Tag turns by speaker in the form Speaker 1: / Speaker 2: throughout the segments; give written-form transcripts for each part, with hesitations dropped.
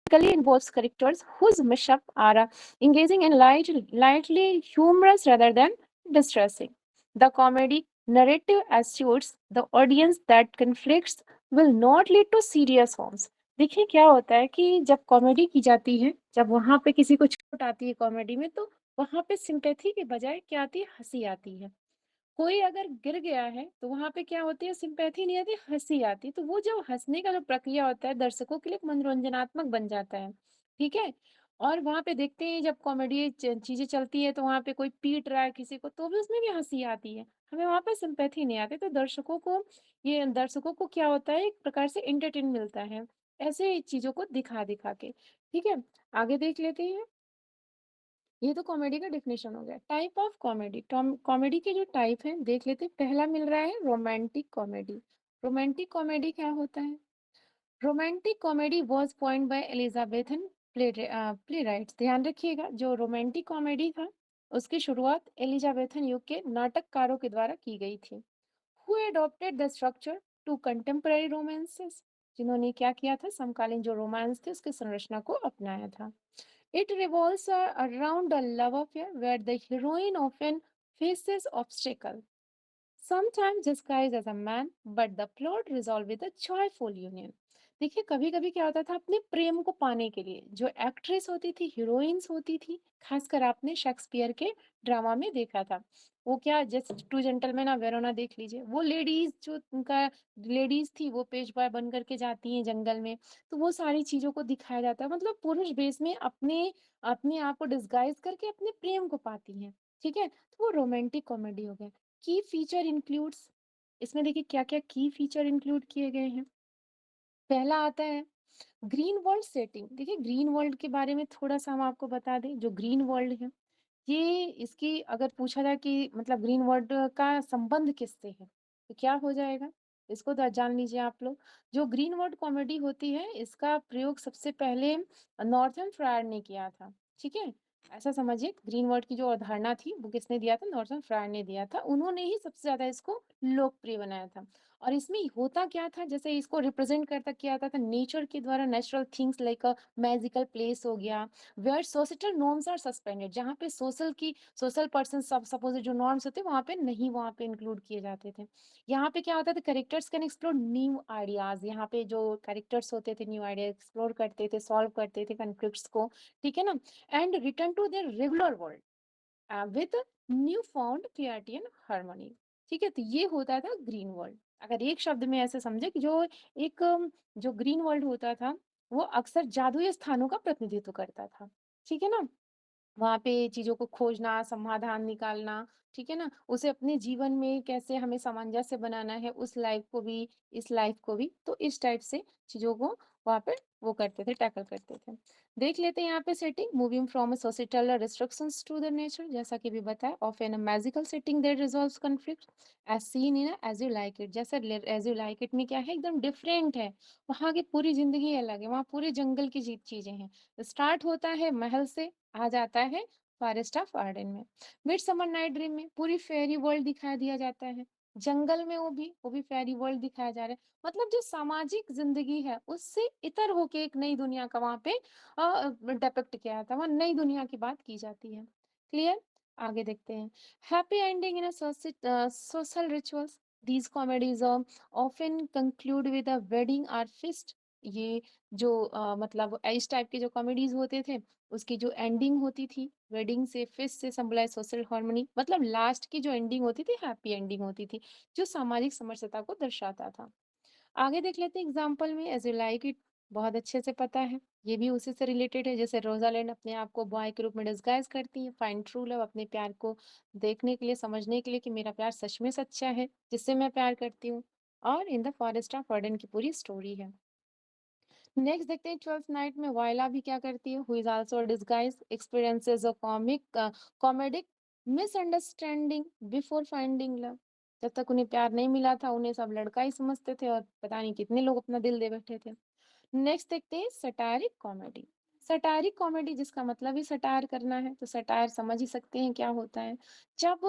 Speaker 1: typically involves characters whose mishap are engaging and lightly humorous rather than distressing. The comedy narrative assures the audience that conflicts will not lead to serious harms. देखिए क्या होता है कि जब comedy की जाती है, जब वहां पे किसी को चोट आती है कॉमेडी में, तो वहां पे सिंपैथी के बजाय क्या आती है, हंसी आती है। कोई अगर गिर गया है तो वहां पे क्या होती है, सिंपैथी नहीं आती, हंसी आती है। तो वो जो हंसने का जो प्रक्रिया होता है दर्शकों के लिए एक मनोरंजनात्मक बन जाता है। ठीक है। और वहां पे देखते हैं जब कॉमेडी चीजें चलती है तो वहां पे कोई पीट रहा है किसी को तो भी उसमें भी हंसी आती है, हमें वहां पे सिंपैथी नहीं आती। तो दर्शकों को क्या होता है, एक प्रकार से एंटरटेन मिलता है ऐसे चीजों को दिखा दिखा के। ठीक है। आगे देख लेते हैं। ये तो कॉमेडी का डेफिनेशन हो गया। टाइप ऑफ कॉमेडी, कॉमेडी के जो टाइप है देख लेते हैं। पहला मिल रहा है रोमांटिक कॉमेडी। रोमांटिक कॉमेडी क्या होता है? Romantic comedy was point by Elizabethan play rights. ध्यान रखिएगा, जो रोमांटिक कॉमेडी था उसकी शुरुआत एलिजाबेथन युग के नाटककारों के द्वारा की गई थी। Who adopted the structure to contemporary romances, जिन्होंने क्या किया था, समकालीन जो रोमांस थे उसकी संरचना को अपनाया था। It revolves around a love affair where the heroine often faces obstacle, sometimes disguised as a man, but the plot resolved with a joyful union. देखिए कभी कभी क्या होता था, अपने प्रेम को पाने के लिए जो एक्ट्रेस होती थी, हीरोइंस होती थी, खासकर आपने शेक्सपियर के ड्रामा में देखा था। वो क्या, जैसे टू जेंटलमैन ऑफ वेरोना देख लीजिए, वो लेडीज जो उनका लेडीज थी वो पेशवा बन करके जाती हैं जंगल में। तो वो सारी चीजों को दिखाया जाता है, मतलब पुरुष बेस में अपने अपने आप को डिस्गाइज करके अपने प्रेम को पाती हैं। ठीक है, तो वो रोमांटिक कॉमेडी हो गया। की फीचर इंक्लूड्स, इसमें देखिए क्या क्या की फीचर इंक्लूड किए गए हैं। पहला आता है ग्रीन वर्ल्ड सेटिंग। देखिए ग्रीन वर्ल्ड के बारे में थोड़ा सा हम आपको बता दें। जो ग्रीन वर्ल्ड है, ये इसकी अगर पूछा जाए कि मतलब ग्रीन वर्ल्ड का संबंध किससे है तो क्या हो जाएगा, इसको तो जान लीजिए आप लोग। जो ग्रीन वर्ल्ड कॉमेडी होती है इसका प्रयोग सबसे पहले नॉर्थन फ्रायर ने किया था। ठीक है, ऐसा समझिए ग्रीन वर्ल्ड की जो अवधारणा थी वो किसने दिया था, नॉर्थन फ्रायर ने दिया था। उन्होंने ही सबसे ज्यादा इसको लोकप्रिय बनाया था। और इसमें होता क्या था, जैसे इसको रिप्रेजेंट करता किया जाता था नेचर के द्वारा, natural things like a magical place हो गया, where societal norms are suspended, जहाँ पे सोशल पर्सन सब सपोज जो नॉर्म्स होते वहाँ पे नहीं, वहाँ पे इंक्लूड किए जाते थे। यहाँ पे क्या होता था, characters can explore new ideas. यहाँ पे जो कैरेक्टर्स होते थे न्यू आइडिया एक्सप्लोर करते थे, सॉल्व करते थे कॉन्फ्लिक्ट्स को। ठीक है ना। And return to their regular world with newfound clarity and harmony. ठीक है, तो ये होता था ग्रीन वर्ल्ड। अगर एक शब्द में ऐसे समझे कि एक जो ग्रीन वर्ल्ड होता था वो अक्सर जादुई स्थानों का प्रतिनिधित्व करता था। ठीक है ना। वहाँ पे चीज़ों को खोजना, समाधान निकालना, ठीक है ना? उसे अपने जीवन में कैसे हमें सामंजस्य बनाना है, उस लाइफ़ को भी, इस लाइफ़ को भी, तो इस टाइप से चीज़ों को वहाँ पे वो करते थे, टैकल करते थे। देख लेते हैं यहाँ पे setting, moving from a societal restrictions to the nature, जैसा कि अभी बताया, of an a magical setting that resolves conflict as seen in As You Like It. जैसे एज़ यू लाइक इट में क्या है, एकदम डिफरेंट है, वहाँ की पूरी ज़िंदगी अलग है, वहाँ पूरे जंगल की चीज़ें हैं। स्टार्ट होता है महल से, आ जाता है फॉरेस्ट ऑफ आर्डन में। मिडसमर नाइट ड्रीम में पूरी फेयरी वर्ल्ड दिखा दिया जाता है, जंगल में वो भी फेयरी वर्ल्ड दिखाया जा रहा है। मतलब जो सामाजिक जिंदगी है उससे इतर होके एक नई दुनिया का वहां पे डिपिक्ट किया जाता है, वहां नई दुनिया की बात की जाती है। क्लियर। आगे देखते हैं। Happy ending in social rituals, these comedies often conclude with a wedding और फिस्ट। ये जो मतलब इस टाइप के जो कॉमेडीज होते थे उसकी जो एंडिंग होती थी वेडिंग से, फिस्ट से सिंबलाइज सोशल हार्मनी, मतलब लास्ट की जो एंडिंग होती थी हैप्पी एंडिंग होती थी, जो सामाजिक समरसता को दर्शाता था। आगे देख लेते हैं एग्जाम्पल में। एज यू लाइक इट बहुत अच्छे से पता है, ये भी उसी से रिलेटेड है। जैसे रोजालैंड अपने आप को बॉय के रूप में डिस्गाइज करती है, फाइंड ट्रू लव अपने प्यार को देखने के लिए, समझने के लिए कि मेरा प्यार सच में सच्चा है जिससे मैं प्यार करती हूँ। और इन द फॉरेस्ट ऑफ वर्डन की पूरी स्टोरी है। नेक्स्ट देखते हैं ट्वेल्थ नाइट में वायला भी क्या करती है, who is also disguise experiences a comedic misunderstanding before finding love. जब तक उन्हें प्यार नहीं मिला था उन्हें सब लड़का ही समझते थे और पता नहीं कितने लोग अपना दिल दे बैठे थे। नेक्स्ट देखते हैं सटायरिक कॉमेडी। सटायरिक कॉमेडी जिसका मतलब ही सटायर करना है, तो सटायर समझ ही सकते हैं क्या होता है। जब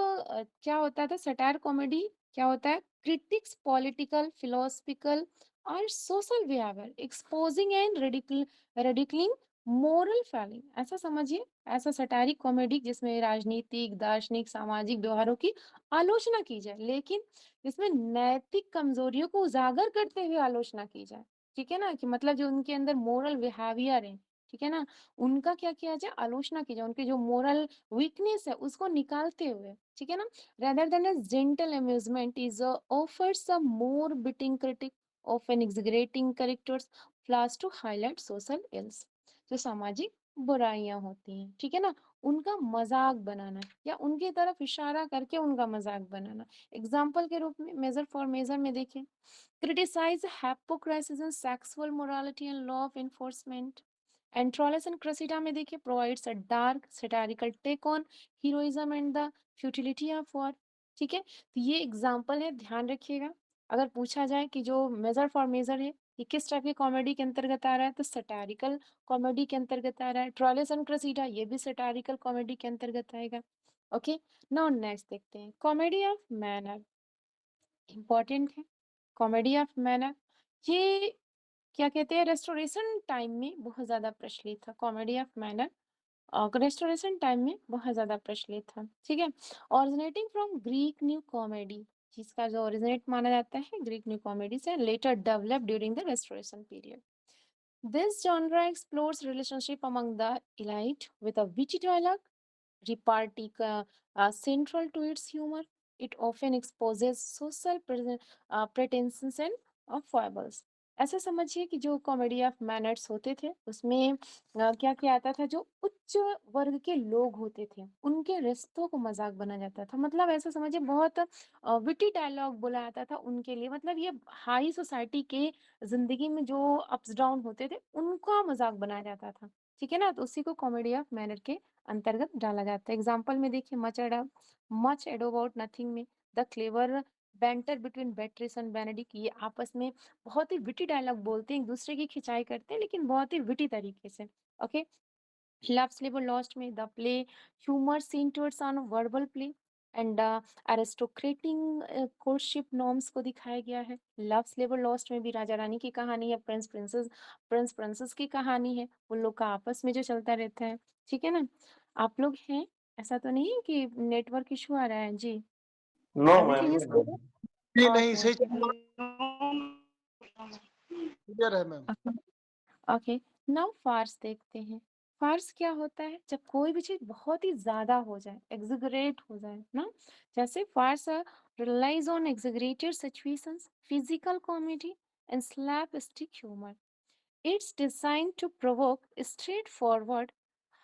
Speaker 1: क्या होता था सटायर कॉमेडी, क्या होता है, क्रिटिक्स पॉलिटिकल फिलोसफिकल और social behaviour exposing and ridiculing moral failing. ऐसा समझिए, ऐसा सटारिक कॉमेडी जिसमें राजनीतिक, दार्शनिक, सामाजिक व्यवहारों की आलोचना की जाए, लेकिन इसमें नैतिक कमजोरियों को उजागर करते हुए आलोचना की जाए। ठीक है ना, कि मतलब जो उनके अंदर मोरल बिहेवियर है, ठीक है ना, उनका क्या किया जाए, आलोचना की जाए, उनके जो मोरल वीकनेस है उसको निकालते हुए। ठीक है ना, rather than a gentle amusement is offers a more biting critic, often exaggerating characters, flaws to highlight social ills, जो सामाजिक बुराइयां होती हैं, ठीक है ना, उनका मजाक बनाना या उनकी तरफ इशारा करके उनका मजाक बनाना। एग्जाम्पल के रूप में मेजर फॉर मेजर में देखिए, criticize hypocrisy in sexual morality and law of enforcement. And Troilus and Cressida में देखिए provides a dark satirical take on heroism and the futility of war। ठीक है, तो ये एग्जाम्पल है, ध्यान रखिएगा। अगर पूछा जाए कि जो मेजर फॉर मेजर है ये किस टाइप की कॉमेडी के अंतर्गत आ रहा है, तो सटारिकल कॉमेडी के अंतर्गत आ रहा है। ट्रॉयलस एंड क्रेसिडा ये भी सटारिकल कॉमेडी के अंतर्गत आएगा। ओके, नाउ नेक्स्ट देखते हैं कॉमेडी ऑफ मैनर। इंपॉर्टेंट है कॉमेडी ऑफ मैनर, ये क्या कहते हैं, रेस्टोरेशन टाइम में बहुत ज्यादा प्रचलित था। Comedy of manner Restoration time में बहुत ज्यादा प्रचलित था। ठीक है, originating from Greek new comedy, जिसका जो ओरिजिनेट माना जाता है ग्रीक न्यू कॉमेडी से, later develop during the Restoration period. This genre explores relationship among the elite with a witty dialogue, repartee central to its humor. It often exposes social pretensions and foibles. ऐसा समझिए कि जो comedy of manners होते थे उसमें क्या किया जाता था, जो उच्च वर्ग के लोग होते थे उनके रिश्तों को मजाक बना जाता था। मतलब ऐसा समझिए बहुत विटी डायलॉग बोला जाता था उनके लिए। मतलब ये हाई सोसाइटी के जिंदगी में जो अप्स डाउन होते थे उनका मजाक बनाया जाता था। ठीक है ना, तो उसी को कॉमेडी ऑफ मैनर के अंतर्गत डाला जाता है। एग्जाम्पल में देखिए, मच एडो अबाउट नथिंग में the clever banter between Beatrice and Benedick, ये आपस में बहुत ही विटी डायलॉग बोलते हैं, एक दूसरे की खिंचाई करते हैं लेकिन बहुत ही विटी तरीके से। ओके, लव स्लेवर लॉस्ट में the play humour centres on verbal play and aristocratic courtship norms को दिखाया गया है। लव स्लेवर लॉस्ट में भी राजा रानी की कहानी है, प्रिंस प्रिंसेस की कहानी है, उन लोग का आपस में जो चलता रहता है। ठीक है ना, आप लोग हैं, ऐसा तो नहीं है कि नेटवर्क इशू आ रहा है जी?
Speaker 2: No ma'am,
Speaker 1: everything is clear?
Speaker 3: नहीं नहीं,
Speaker 1: ओके
Speaker 3: सही
Speaker 1: ओके
Speaker 3: क्लियर है ma'am.
Speaker 1: Okay okay, now farce देखते हैं। फार्स क्या होता है, जब कोई भी चीज बहुत ही ज्यादा हो जाए, एग्जिगरेट हो जाए ना, जैसे farce relies on exaggerated situations, physical comedy and slapstick humour. It's designed to provoke straightforward,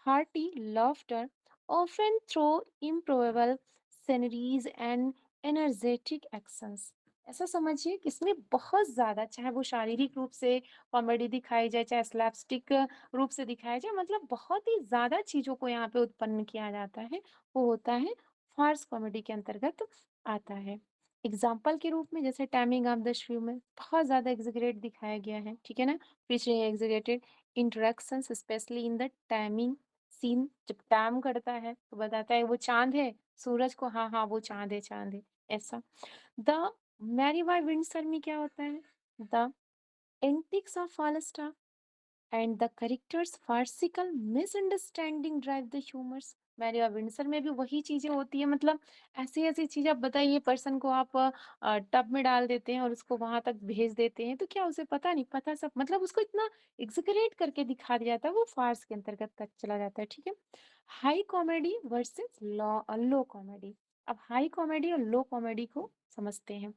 Speaker 1: hearty laughter, often through improbable sceneries and energetic actions। ऐसा समझिए कि इसमें बहुत ज्यादा, चाहे वो शारीरिक रूप से कॉमेडी दिखाई जाए, चाहे स्लैपस्टिक रूप से दिखाया जाए, मतलब बहुत ही ज्यादा चीजों को यहाँ पे उत्पन्न किया जाता है, वो होता है फार्स कॉमेडी के अंतर्गत आता है। एग्जाम्पल के रूप में जैसे टाइमिंग ऑफ द शो में बहुत ज्यादा एग्जिगरेट दिखाया गया है। ठीक है ना, featuring exaggerated interactions especially in the timing scene, जब टैम करता है तो बताता है वो चांद है, सूरज को, हाँ हाँ वो चांद है, चांद है, ऐसा। द मैरी बाय विंडसर में क्या होता है, the antics of Falstaff and the characters farcical misunderstanding drive the humours. Merry और विंडसर में भी वही चीजें होती है, मतलब ऐसी ऐसी चीजें। आप बताइए, पर्सन को आप टब में डाल देते हैं और उसको वहां तक भेज देते हैं, तो क्या उसे पता नहीं, पता सब, मतलब उसको इतना एग्जिगरेट करके दिखा दिया जाता है, वो फार्स के अंतर्गत तक चला जाता है। ठीक है, हाई कॉमेडी वर्सेस लो कॉमेडी। अब हाई कॉमेडी और लो कॉमेडी को समझते हैं।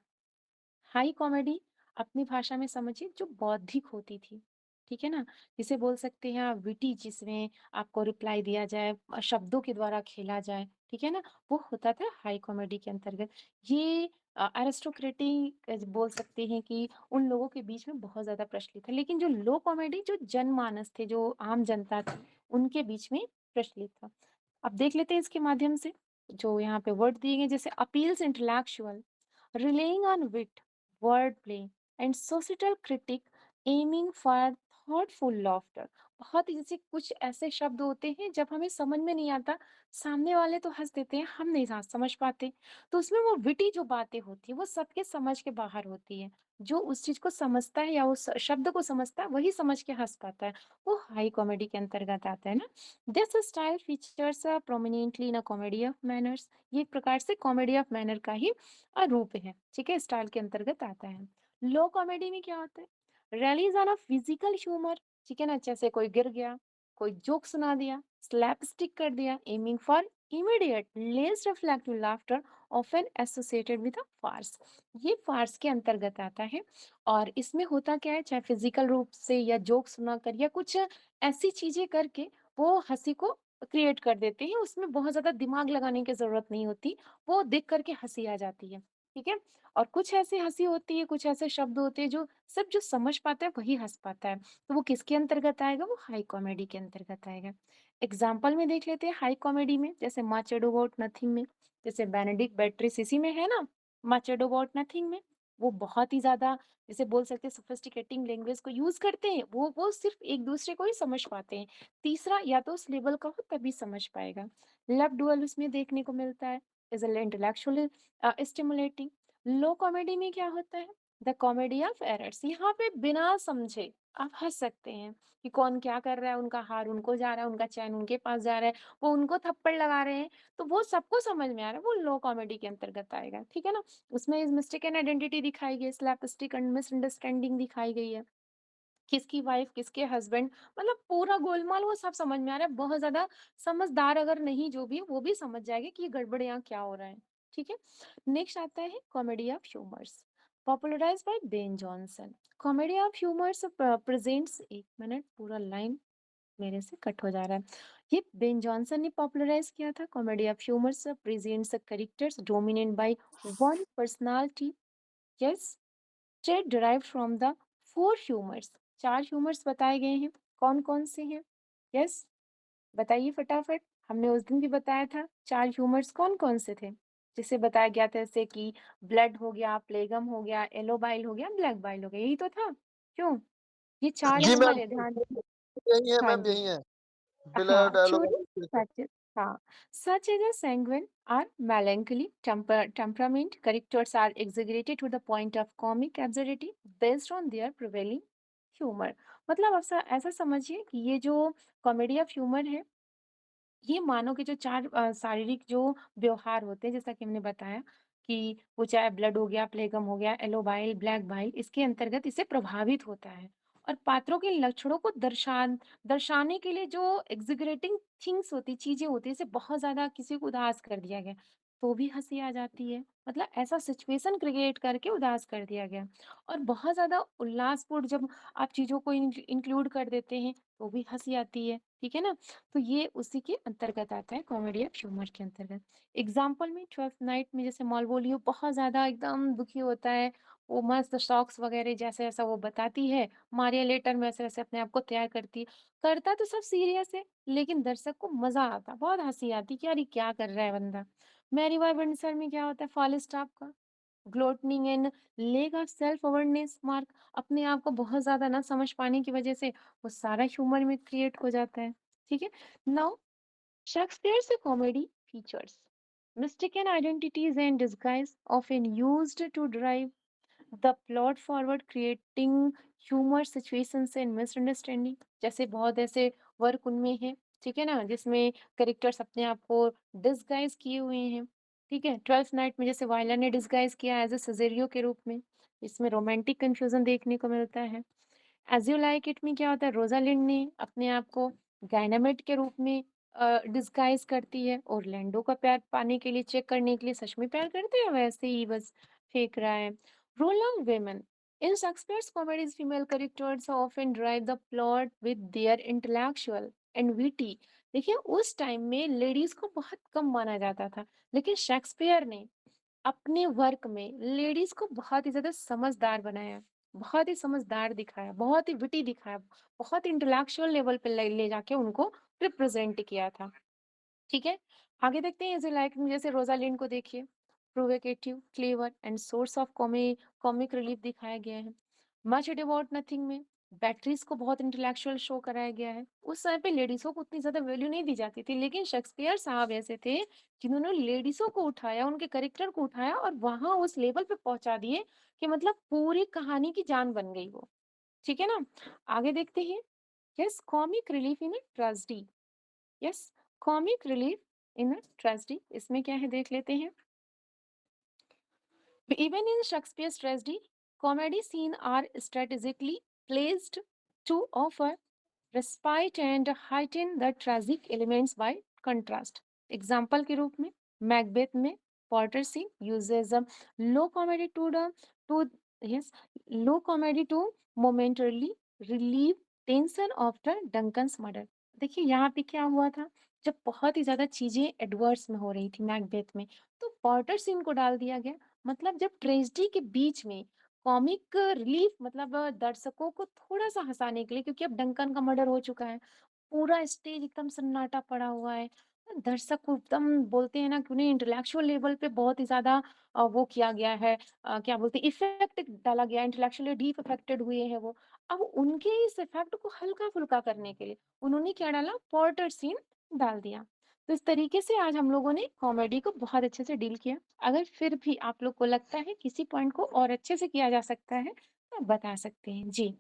Speaker 1: हाई कॉमेडी अपनी भाषा में समझिए जो बौद्धिक होती थी, ठीक है ना, जिसे बोल सकते हैं आप विटी, जिसमें आपको रिप्लाई दिया जाए, शब्दों के द्वारा खेला जाए, ठीक है ना, वो होता था हाई कॉमेडी के अंतर्गत। ये एरिस्टोक्रेटिक बोल सकते हैं कि उन लोगों के बीच में बहुत ज्यादा प्रचलित है। लेकिन जो लो कॉमेडी, जो जनमानस थे, जो आम जनता थी, उनके बीच में प्रचलित था। अब देख लेते हैं इसके माध्यम से जो यहाँ पे वर्ड दिए गए, जैसे appeals intellectual, relying on wit, wordplay, and societal critique, aiming for thoughtful laughter। बहुत ही जैसे कुछ ऐसे शब्द होते हैं जब हमें समझ में नहीं आता, सामने वाले तो हँस देते हैं, हम नहीं समझ पाते। तो उसमें वो विटी जो बातें होती हैं, वो सबके समझ के बाहर होती हैं। जो उस चीज़ को समझता है या उस शब्द को समझता है, वही समझ के हँस पाता है। वो हाई कॉमेडी के अंतर्गत आता है ना। This style features prominently in a comedy of manners. ये एक प्रकार से कॉमेडी ऑफ मैनर का ही रूप है, ठीक है? स्टाइल के अंतर्गत आता है। लो कॉमेडी में क्या होता है? Rallies on a physical humour, ठीक है ना? जैसे कोई गिर गया, कोई जोक सुना दिया, स्लैपस्टिक कर दिया, aiming for immediate less reflective laughter often associated with a farce. ये फार्स के अंतर्गत आता है और इसमें होता क्या है, चाहे फिजिकल रूप से या जोक सुनाकर या कुछ ऐसी चीजें करके वो हंसी को क्रिएट कर देते हैं। उसमें बहुत ज्यादा दिमाग लगाने की जरूरत नहीं होती, वो देख करके हंसी आ जाती है, ठीक है? और कुछ ऐसी हंसी होती है, कुछ ऐसे शब्द होते हैं जो सिर्फ जो समझ पाता है वही हंस पाता है। तो वो किसके अंतर्गत आएगा? वो हाई कॉमेडी के अंतर्गत आएगा। एग्जाम्पल में देख लेते हैं हाई कॉमेडी में, जैसे मच अडू अबाउट नथिंग में, जैसे बेनेडिक्ट बैटरिस इसी में है ना, मच अडू अबाउट नथिंग में। वो बहुत ही ज्यादा, जैसे बोल सकते हैं, सोफिस्टिकेटिंग लैंग्वेज को यूज करते हैं। वो सिर्फ एक दूसरे को ही समझ पाते हैं। तीसरा या तो उस लेवल का हो तभी समझ पाएगा। लव डुअल उसमें देखने को मिलता है, is intellectually stimulating. Low comedy में क्या होता है? The comedy of errors. यहाँ पे बिना समझे आप हंस सकते हैं कि कौन क्या कर रहा है, उनका हार उनको जा रहा है, उनका चैन उनके पास जा रहा है, वो उनको थप्पड़ लगा रहे हैं, तो वो सबको समझ में आ रहा है, वो लो कॉमेडी के अंतर्गत आएगा, ठीक है ना? उसमें इस मिस्टेकन आइडेंटिटी दिखाई गई है, स्लैपस्टिक एंड मिसअंडरस्टैंडिंग दिखाई गई है, किसकी वाइफ किसके हस्बैंड, मतलब पूरा गोलमाल वो सब समझ में आ रहा है। बहुत ज्यादा समझदार अगर नहीं जो भी है, वो भी समझ जाएगा कि ये गड़बड़ यहाँ क्या हो रहा है, ठीक है? नेक्स्ट आता है comedy of humours, popularised by Ben Jonson. Comedy of humours presents, एक मिनट, पूरा लाइन मेरे से कट हो जा रहा है। ये बेन जॉनसन ने पॉपुलराइज किया था। Comedy of humours presents characters dominated by one personality, yes, trade derived from the four humors। चार ह्यूमर्स बताए गए हैं, कौन कौन से हैं? यस, बताइए फटाफट। हमने उस दिन भी बताया था चार ह्यूमर्स कौन कौन से थे, जिसे बताया गया था, जैसे कि ब्लड हो गया, प्लेगम हो गया, येलो बाइल हो गया, ब्लैक बाइल हो गया, यही तो था। क्यों? ये चार
Speaker 3: जी
Speaker 1: ह्यूमर
Speaker 3: मैम,
Speaker 1: है, ध्यान दीजिए।
Speaker 3: यही है
Speaker 1: हाँ
Speaker 3: मैम,
Speaker 1: जी।
Speaker 3: यही है।
Speaker 1: हाँ,
Speaker 3: blood
Speaker 1: truly
Speaker 3: aloe vera.
Speaker 1: such is, हाँ, such as a sanguine or melancholy temperament. Characters are exaggerated to the point of comic absurdity based on their prevailing humor। मतलब ऐसा ऐसा समझिए कि ये जो कॉमेडी ऑफ ह्यूमर है, ये मानव के जो चार शारीरिक जो व्यवहार होते हैं, जैसा कि हमने बताया कि वो चाहे ब्लड हो गया, प्लेगम हो गया, येलो बाइल, ब्लैक बाइल, इसके अंतर्गत इससे प्रभावित होता है। और पात्रों के लक्षणों को दर्शाने के लिए जो एग्जीगरेटिंग थिंग्स होती, चीजें होती है, जैसे बहुत ज्यादा किसी को उदास कर दिया गया तो भी हंसी आ जाती है। मतलब ऐसा सिचुएशन क्रिएट करके उदास कर दिया गया। और बहुत ज्यादा उल्लासपूर्ण जब आप चीजों को इंक्लूड कर देते हैं तो भी हंसी आती है, ठीक है ना? तो ये उसी के अंतर्गत आता है, कॉमेडी ऑफ ह्यूमर के अंतर्गत। एग्जाम्पल में ट्वेल्थ नाइट में, जैसे मालवोलियो बहुत ज्यादा एकदम दुखी होता है, वो मस्त सॉक्स वगैरह जैसे ऐसा वो बताती है, मारिया लेटर में ऐसे ऐसे अपने आप को तैयार करती है, करता तो सब सीरियस है, लेकिन दर्शक को मजा आता, बहुत हंसी आती कि यार ये क्या कर रहा है बंदा। मैरी वाई बंसर में क्या होता है, फॉल स्टॉप का gluttony and lack of self awareness mark, अपने आप को बहुत ज्यादा ना समझ पाने की वजह से वो सारा ह्यूमर में क्रिएट हो जाता है, ठीक है? Now Shakespeare's comedy features mistaken identities and disguise, often used to drive the plot forward, creating humor situations and misunderstanding। जैसे बहुत ऐसे वर्क उनमें है, ठीक है ना, जिसमें कैरेक्टर्स अपने आप को डिसगाइज किए हुए हैं, ठीक है? ट्वेल्थ नाइट में जैसे वायला ने डिसगाइज किया एज ए सजेरियो के रूप में, इसमें रोमांटिक कंफ्यूजन देखने को मिलता है। एज यू लाइक इट में क्या होता है, रोजालिंड ने अपने आप को गायनामेट के रूप में डिस्गाइज करती है, ओरलैंडो का प्यार पाने के लिए, चेक करने के लिए सच में प्यार करते हैं वैसे ही बस फेंक रहा है। Role of women in Shakespeare's comedies, female characters often drive the plot with their intellectual and witty. देखिए उस टाइम में लेडीज को बहुत कम माना जाता था, लेकिन शेक्सपियर ने अपने वर्क में लेडीज को बहुत ही ज्यादा समझदार बनाया, बहुत ही समझदार दिखाया, बहुत ही विटी दिखाया, बहुत इंटेलेक्चुअल लेवल पे ले जाके उनको रिप्रेजेंट किया था, ठीक है? आगे देखते हैं, इज लाइक जैसे रोजालिंड को देखिए, provocative, clever and source of comic relief दिखाया गया है। मच अबाउट नथिंग में बैटरीज को बहुत इंटेलेक्चुअल शो कराया गया है। उस समय पे लेडीज़ों को उतनी ज़्यादा वैल्यू नहीं दी जाती थी, लेकिन शेक्सपियर साहब ऐसे थे जिन्होंने लेडीज़ों को उठाया, उनके कैरेक्टर को उठाया और वहाँ उस लेवल पे पहुँचा दिए कि मतलब पूरी कहानी की जान बन गई वो। ठीक है ना? आगे देखते हैं। Yes, comic relief in a tragedy. Yes, comic relief in a tragedy, इसमें क्या है देख लेते हैं। Even in Shakespeare's tragedy, comedy scenes are strategically placed to offer respite and heighten the tragic elements by contrast. Example के रूप में Macbeth में porter scene uses a low comedy to yes low comedy to momentarily relieve tension after Duncan's murder. देखिए यहाँ पे क्या हुआ था, जब बहुत ही ज्यादा चीजें एडवर्स में हो रही थी मैकबेथ में, तो पॉटर सीन को डाल दिया गया। मतलब जब ट्रेजेडी के बीच में कॉमिक रिलीफ, मतलब दर्शकों को थोड़ा-सा हँसाने के लिए, क्योंकि अब डंकन का मर्डर हो चुका है, पूरा स्टेज एकदम सन्नाटा पड़ा हुआ है। दर्शक को एकदम बोलते हैं ना कि उन्हें इंटेलेक्चुअल लेवल पे बहुत ही ज़्यादा वो किया गया है, क्या बोलते हैं, इफ़ेक्ट डाला गया है, इंटेलेक्चुअली डीप अफेक्टेड हुए हैं वो। अब उनके इस इफ़ेक्ट को हल्का-फुल्का करने के लिए उन्होंने क्या डाला, पोर्टर सीन डाल दिया। तो इस तरीके से आज हम लोगों ने कॉमेडी को बहुत अच्छे से डील किया। अगर फिर भी आप लोग को लगता है किसी पॉइंट को और अच्छे से किया जा सकता है, तो आप बता सकते हैं। जी।